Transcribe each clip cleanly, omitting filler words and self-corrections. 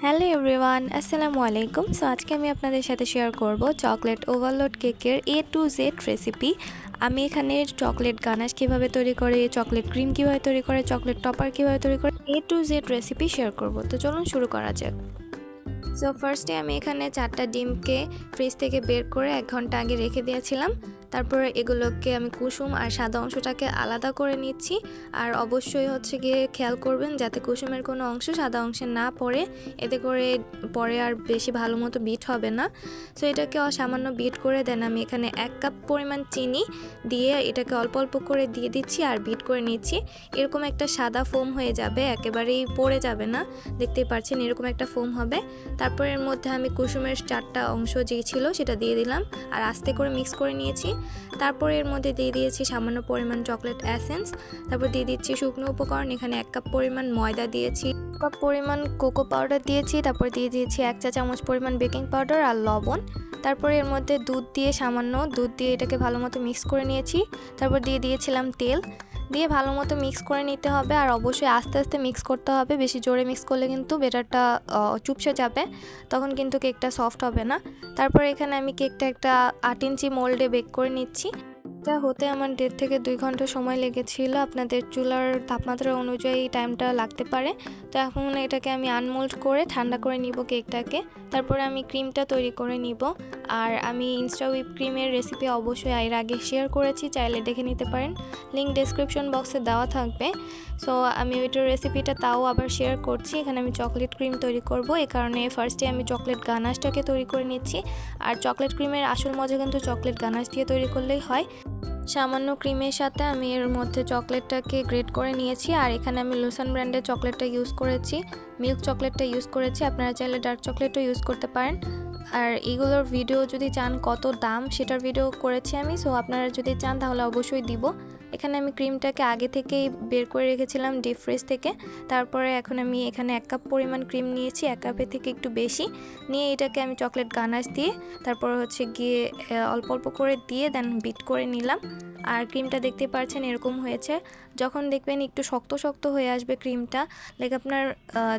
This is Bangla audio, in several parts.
হ্যালো এভরিওয়ান, আসসালামু আলাইকুম। সো আজকে আমি আপনাদের সাথে শেয়ার করব চকলেট ওভারলোড কেকের A to Z রেসিপি। আমি এখানে চকলেট গানাশ কীভাবে তৈরি করে, চকলেট ক্রিম কীভাবে তৈরি করে, চকলেট টপার কীভাবে তৈরি করে A to Z recipe share করব। তো চলুন শুরু করা যাক। সো ফার্স্টে আমি এখানে 4টা ডিমকে ফ্রিজ থেকে বের করে 1 ঘন্টা আগে রেখে দিয়েছিলাম। তারপরে এগুলোকে আমি কুসুম আর সাদা অংশটাকে আলাদা করে নিচ্ছি। আর অবশ্যই হচ্ছে গিয়ে খেয়াল করবেন যাতে কুসুমের কোনো অংশ সাদা অংশে না পড়ে, এতে করে পরে আর বেশি ভালো মতো বিট হবে না। সো এটাকে সামান্য বিট করে দেন। আমি এখানে 1 কাপ পরিমাণ চিনি দিয়ে এটাকে অল্প অল্প করে দিয়ে দিচ্ছি আর বিট করে নিচ্ছি। এরকম একটা সাদা ফোম হয়ে যাবে, একেবারেই পড়ে যাবে না, দেখতেই পাচ্ছেন এরকম একটা ফোম হবে। তারপর এর মধ্যে আমি কুসুমের 4টা অংশ যে ছিল সেটা দিয়ে দিলাম আর আস্তে করে মিক্স করে নিয়েছি। তারপর এর মধ্যে দিয়ে দিয়েছি সামান্য পরিমাণ চকলেট এসেন্স। তারপর দিয়ে দিচ্ছি শুকনো উপকরণ, এখানে 1 কাপ পরিমাণ ময়দা দিয়েছি, 1 কাপ পরিমাণ কোকো পাউডার দিয়েছি, তারপর দিয়ে দিয়েছি 1 চা চামচ পরিমাণ বেকিং পাউডার আর লবণ। তারপর এর মধ্যে দুধ দিয়ে সামান্য দুধ দিয়ে এটাকে ভালো মতো মিক্স করে নিয়েছি। তারপর দিয়ে দিয়েছিলাম তেল, দিয়ে ভালো মতো মিক্স করে নিতে হবে। আর অবশ্যই আস্তে আস্তে মিক্স করতে হবে, বেশি জোরে মিক্স করলে কিন্তু বেটারটা চুপসে যাবে, তখন কিন্তু কেকটা সফট হবে না। তারপর এখানে আমি কেকটা একটা 8 ইঞ্চি মোল্ডে বেক করে নিচ্ছি। এটা হতে আমার 1.5 থেকে 2 ঘন্টা সময় লেগেছিল। আপনাদের চুলার তাপমাত্রা অনুযায়ী টাইমটা লাগতে পারে। তো এখন এটাকে আমি আনমোল্ড করে ঠান্ডা করে নিব কেকটাকে। তারপরে আমি ক্রিমটা তৈরি করে নিব। আর আমি ইনস্টা হুইপ ক্রিমের রেসিপি অবশ্যই এর আগে শেয়ার করেছি, চাইলে দেখে নিতে পারেন, লিঙ্ক ডেসক্রিপশন বক্সে দেওয়া থাকবে। সো আমি ওইটার রেসিপিটা তাও আবার শেয়ার করছি। এখানে আমি চকলেট ক্রিম তৈরি করব, এই কারণে ফার্স্টে আমি চকলেট গানাশটাকে তৈরি করে নিচ্ছি। আর চকলেট ক্রিমের আসল মজা কিন্তু চকলেট গানাশ দিয়ে তৈরি করলেই হয়। সামান্য ক্রিমের সাথে আমি এর মধ্যে চকলেটটাকে গ্রেট করে নিয়েছি। আর এখানে আমি লুসান ব্র্যান্ডের চকলেটটা ইউজ করেছি, মিল্ক চকলেটটা ইউজ করেছি, আপনারা চাইলে ডার্ক চকলেটও ইউজ করতে পারেন। আর এগুলোর ভিডিও যদি চান কত দাম সেটার ভিডিও করেছি আমি, সো আপনারা যদি চান তাহলে অবশ্যই দিব। এখানে আমি ক্রিমটাকে আগে থেকেই বের করে রেখেছিলাম ডিপ ফ্রিজ থেকে। তারপরে এখন আমি এখানে 1 কাপ পরিমাণ ক্রিম নিয়েছি, 1 কাপের থেকে একটু বেশি নিয়ে এটাকে আমি চকলেট গানাশ দিয়ে তারপর হচ্ছে গিয়ে অল্প অল্প করে দিয়ে দেন বিট করে নিলাম। আর ক্রিমটা দেখতে পাচ্ছেন এরকম হয়েছে। যখন দেখবেন একটু শক্ত শক্ত হয়ে আসবে ক্রিমটা, লাইক আপনার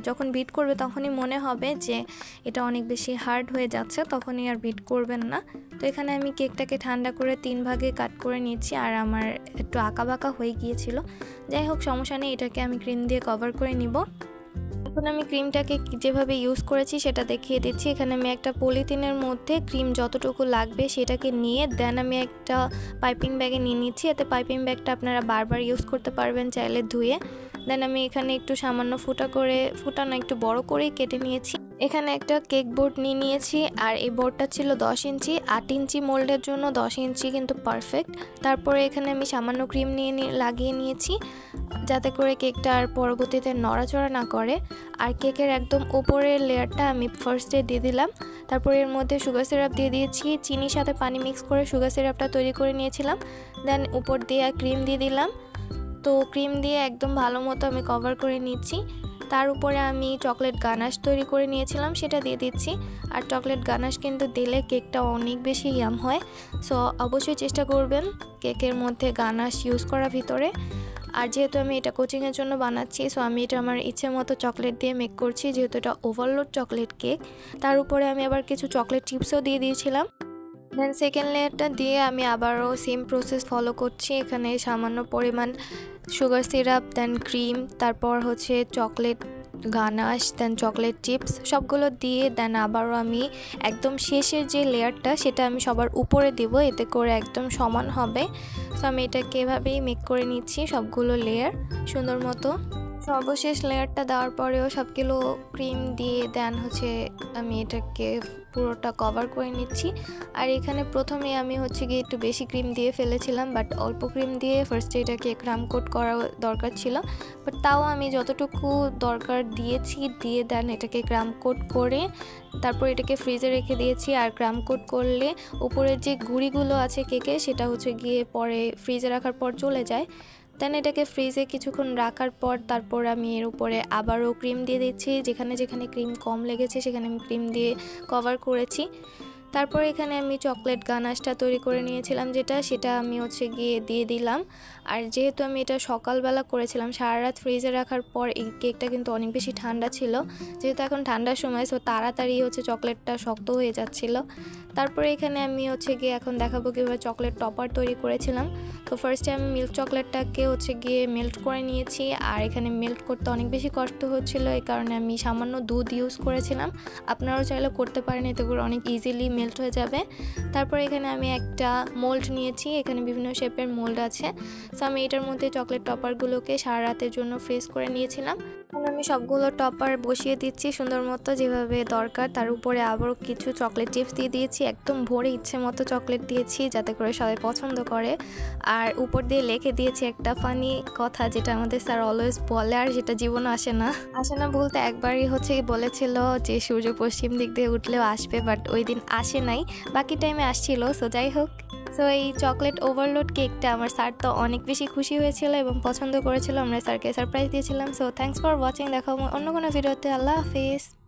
যখন বিট করবে তখনই মনে হবে যে এটা অনেক বেশি হার্ড হয়ে যাচ্ছে, তখনই আর বিট করবেন না। তো এখানে আমি কেকটাকে ঠান্ডা করে 3 ভাগে কাট করে নিচ্ছি। আর আমার একটু আঁকা বাঁকা হয়ে গিয়েছিল, যাই হোক সমস্যা নেই, এটাকে আমি ক্রিম দিয়ে কভার করে নিব। এখন আমি ক্রিমটাকে যেভাবে ইউজ করেছি সেটা দেখিয়ে দিচ্ছি। এখানে আমি একটা পলিথিনের মধ্যে ক্রিম যতটুকু লাগবে সেটাকে নিয়ে দেন আমি একটা পাইপিং ব্যাগে নিয়ে নিচ্ছি। এতে পাইপিং ব্যাগটা আপনারা বারবার ইউজ করতে পারবেন চাইলে ধুয়ে। দেন আমি এখানে একটু সামান্য ফুটা না একটু বড় করেই কেটে নিয়েছি। এখানে একটা কেক বোর্ড নিয়ে নিয়েছি আর এই বোর্ডটা ছিল 10 ইঞ্চি, 8 ইঞ্চি মোল্ডের জন্য 10 ইঞ্চি কিন্তু পারফেক্ট। তারপরে এখানে আমি সামান্য ক্রিম লাগিয়ে নিয়েছি যাতে করে কেকটা আর পরবর্তীতে নড়াচড়া না করে। আর কেকের একদম উপরের লেয়ারটা আমি ফার্স্টে দিয়ে দিলাম। তারপর এর মধ্যে সুগার সিরাপ দিয়ে দিয়েছি, চিনির সাথে পানি মিক্স করে সুগার সিরাপটা তৈরি করে নিয়েছিলাম। দেন উপর দিয়ে ক্রিম দিয়ে দিলাম। তো ক্রিম দিয়ে একদম ভালো মতো আমি কভার করে নিচ্ছি। তার উপরে আমি চকলেট গানাশ তৈরি করে নিয়েছিলাম সেটা দিয়ে দিচ্ছি। আর চকলেট গানাশ কিন্তু দিলে কেকটা অনেক বেশি ইয়াম হয়, সো অবশ্যই চেষ্টা করবেন কেকের মধ্যে গানাশ ইউজ করা ভিতরে। আর যেহেতু আমি এটা কোচিংয়ের জন্য বানাচ্ছি, সো আমি এটা আমার ইচ্ছে মতো চকলেট দিয়ে মেক করছি, যেহেতু এটা ওভারলোড চকলেট কেক। তার উপরে আমি আবার কিছু চকলেট চিপসও দিয়ে দিয়েছিলাম। দেন সেকেন্ড লেয়ারটা দিয়ে আমি আবারও সেম প্রসেস ফলো করছি। এখানে সামান্য পরিমাণ সুগার সিরাপ, দেন ক্রিম, তারপর হচ্ছে চকলেট গানাশ, দেন চকলেট চিপস সবগুলো দিয়ে দেন আবারও আমি একদম শেষের যে লেয়ারটা সেটা আমি সবার উপরে দিব, এতে করে একদম সমান হবে। সো আমি এটাকে এভাবেই মেক করে নিচ্ছি সবগুলো লেয়ার সুন্দর মতো। সর্বশেষ লেয়ারটা দেওয়ার পরেও সবগুলো ক্রিম দিয়ে দেন হচ্ছে আমি এটাকে পুরোটা কভার করে নিচ্ছি। আর এখানে প্রথমে আমি হচ্ছে গিয়ে একটু বেশি ক্রিম দিয়ে ফেলেছিলাম, বাট অল্প ক্রিম দিয়ে ফার্স্টে এটাকে ক্রাম কোট করা দরকার ছিল, বাট তাও আমি যতটুকু দরকার দিয়েছি দিয়ে দেন এটাকে ক্রাম কোট করে তারপর এটাকে ফ্রিজে রেখে দিয়েছি। আর ক্রাম কোট করলে উপরের যে গুঁড়িগুলো আছে কেকে সেটা হচ্ছে গিয়ে পরে ফ্রিজে রাখার পর চলে যায়। দেন এটাকে ফ্রিজে কিছুক্ষণ রাখার পর তারপর আমি এর উপরে আবারও ক্রিম দিয়ে দিচ্ছি, যেখানে যেখানে ক্রিম কম লেগেছে সেখানে আমি ক্রিম দিয়ে কভার করেছি। তারপর এখানে আমি চকলেট গানাশটা তৈরি করে নিয়েছিলাম সেটা আমি গিয়ে দিয়ে দিলাম। আর যেহেতু আমি এটা সকালবেলা করেছিলাম, সারা রাত ফ্রিজে রাখার পর এই কেকটা কিন্তু অনেক বেশি ঠান্ডা ছিল, যেহেতু এখন ঠান্ডার সময়, সো তাড়াতাড়ি চকলেটটা শক্ত হয়ে যাচ্ছিল। তারপরে এখানে আমি গিয়ে এখন দেখাবো কীভাবে চকলেট টপার তৈরি করেছিলাম। তো ফার্স্টে আমি মিল্ক চকলেটটাকে গিয়ে মেল্ট করে নিয়েছি, আর এখানে মেল্ট করতে অনেক বেশি কষ্ট হচ্ছিল, এই কারণে আমি সামান্য দুধ ইউজ করেছিলাম। আপনারাও চাইলে করতে পারেন, এতে করে অনেক ইজিলি মেল্ট হয়ে যাবে। তারপর এখানে আমি একটা মোল্ড নিয়েছি, এখানে বিভিন্ন শেপের মোল্ড আছে। সো আমি এটার মধ্যে চকলেট টপারগুলোকে সারা রাতের জন্য ফ্রিজ করে নিয়েছিলাম। এখন আমি সবগুলো টপার বসিয়ে দিচ্ছি সুন্দর মতো, যেভাবে দরকার। তার উপরে আবারও কিছু চকলেট চিপস দিয়ে দিয়েছি, একদম ভরে ইচ্ছে মতো চকলেট দিয়েছি যাতে করে সবাই পছন্দ করে। আর উপর দিয়ে লিখে দিয়েছি একটা ফানি কথা, যেটা আমাদের স্যার অলওয়েজ বলে, আর সেটা জীবনে আসে না বলতে একবারই বলেছিল যে সূর্য পশ্চিম দিক দিয়ে উঠলেও আসবে, বাট ওই দিন আসে নাই, বাকি টাইমে আসছিল। সো যাই হোক, সো এই চকলেট ওভারলোড কেকটা আমার স্যার তো অনেক বেশি খুশি হয়েছিল এবং পছন্দ করেছিল। আমরা স্যারকে সারপ্রাইজ দিয়েছিলাম। সো থ্যাঙ্কস ফর ওয়াচিং, দেখা অন্য কোনো ভিডিওতে। আল্লাহ হাফিজ।